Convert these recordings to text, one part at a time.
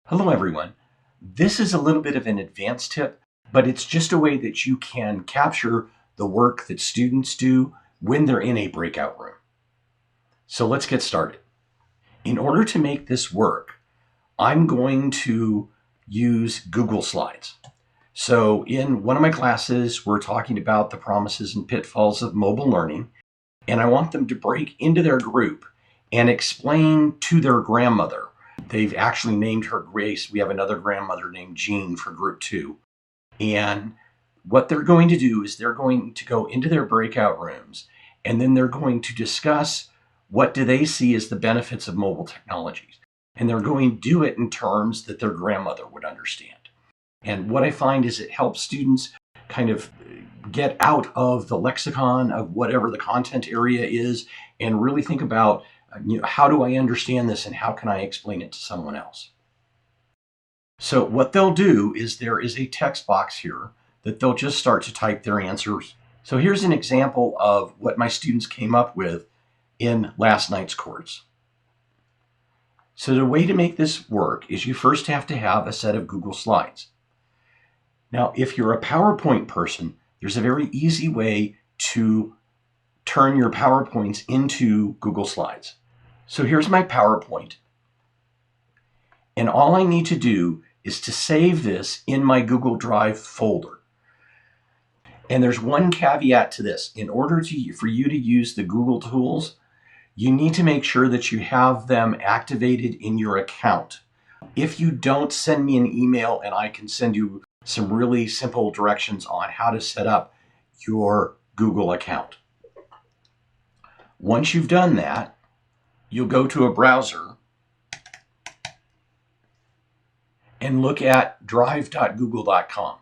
Hello everyone. This is a little bit of an advanced tip, but it's just a way that you can capture the work that students do when they're in a breakout room. So let's get started. In order to make this work, I'm going to use Google Slides. So in one of my classes, we're talking about the promises and pitfalls of mobile learning, and I want them to break into their group and explain to their grandmother. They've actually named her Grace. We have another grandmother named Jean for group 2. And what they're going to do is they're going to go into their breakout rooms, and then they're going to discuss what do they see as the benefits of mobile technologies. And they're going to do it in terms that their grandmother would understand. And what I find is it helps students kind of get out of the lexicon of whatever the content area is and really think about how do I understand this and how can I explain it to someone else? So what they'll do is there is a text box here that they'll just start to type their answers. So here's an example of what my students came up with in last night's course. So the way to make this work is you first have to have a set of Google Slides. Now, if you're a PowerPoint person, there's a very easy way to turn your PowerPoints into Google Slides. So here's my PowerPoint. And all I need to do is to save this in my Google Drive folder. And there's one caveat to this. In order for you to use the Google tools, you need to make sure that you have them activated in your account. If you don't, send me an email and I can send you some really simple directions on how to set up your Google account. Once you've done that, you'll go to a browser and look at drive.google.com.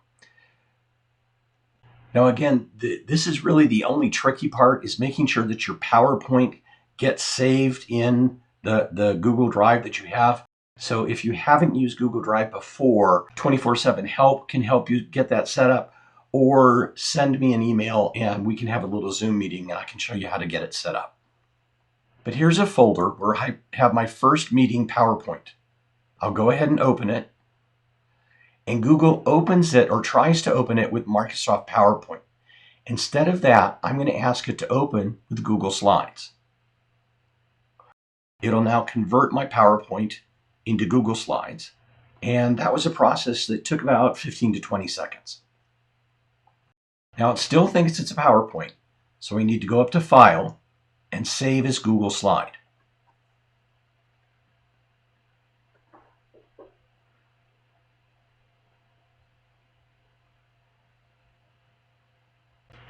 Now again, this is really the only tricky part, is making sure that your PowerPoint gets saved in the Google Drive that you have. So if you haven't used Google Drive before, 24/7 Help can help you get that set up, or send me an email and we can have a little Zoom meeting and I can show you how to get it set up. But here's a folder where I have my first meeting PowerPoint. I'll go ahead and open it. And Google opens it or tries to open it with Microsoft PowerPoint. Instead of that, I'm going to ask it to open with Google Slides. It'll now convert my PowerPoint into Google Slides. And that was a process that took about 15 to 20 seconds. Now it still thinks it's a PowerPoint, so we need to go up to File and Save as Google Slide.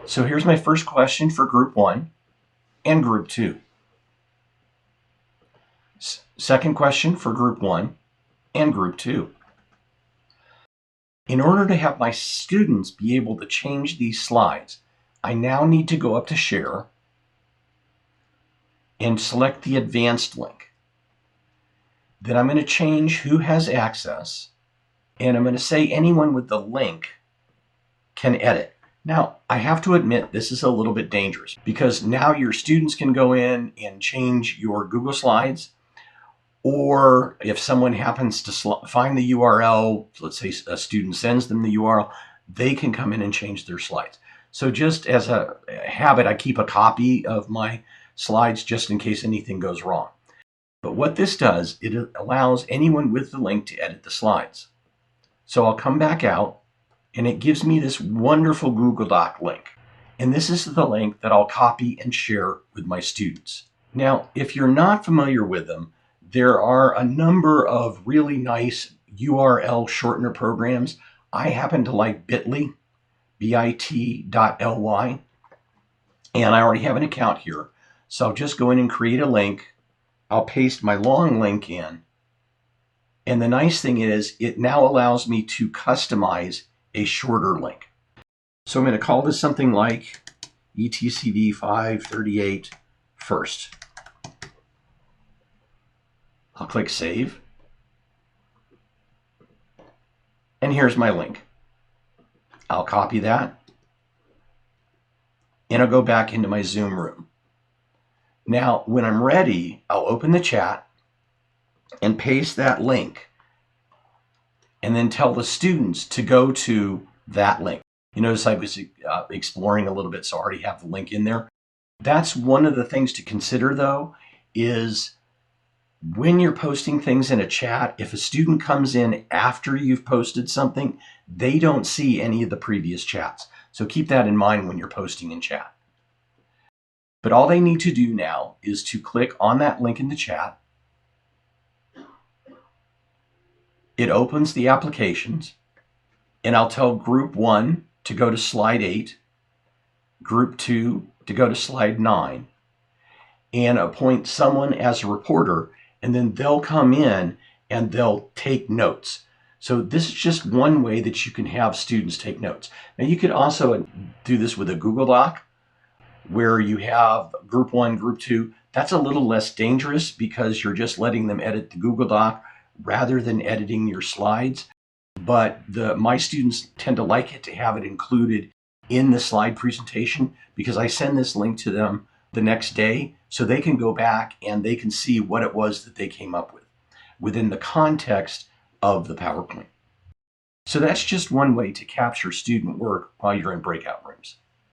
So here's my first question for Group 1 and Group 2. Second question for Group 1 and Group 2. In order to have my students be able to change these slides, I now need to go up to Share and select the Advanced link. Then I'm going to change who has access, and I'm going to say anyone with the link can edit. Now, I have to admit this is a little bit dangerous because now your students can go in and change your Google Slides, or if someone happens to find the URL, let's say a student sends them the URL, they can come in and change their slides. So just as a habit, I keep a copy of my slides just in case anything goes wrong. But what this does, it allows anyone with the link to edit the slides. So I'll come back out and it gives me this wonderful Google Doc link. And this is the link that I'll copy and share with my students. Now, if you're not familiar with them, there are a number of really nice URL shortener programs. I happen to like bit.ly, bit.ly, and I already have an account here. So I'll just go in and create a link. I'll paste my long link in. And the nice thing is it now allows me to customize a shorter link. So I'm going to call this something like ETCD 538 first. I'll click Save. And here's my link. I'll copy that. And I'll go back into my Zoom room. Now, when I'm ready, I'll open the chat and paste that link and then tell the students to go to that link. You notice I was exploring a little bit, so I already have the link in there. That's one of the things to consider, though, is when you're posting things in a chat, if a student comes in after you've posted something, they don't see any of the previous chats. So keep that in mind when you're posting in chat. But all they need to do now is to click on that link in the chat. It opens the applications, and I'll tell group 1 to go to slide 8, group 2 to go to slide 9, and appoint someone as a reporter, and then they'll come in and they'll take notes. So this is just one way that you can have students take notes. Now you could also do this with a Google Doc where you have group 1, group 2. That's a little less dangerous because you're just letting them edit the Google Doc rather than editing your slides. But my students tend to like it to have it included in the slide presentation because I send this link to them the next day so they can go back and they can see what it was that they came up with within the context of the PowerPoint. So that's just one way to capture student work while you're in breakout rooms.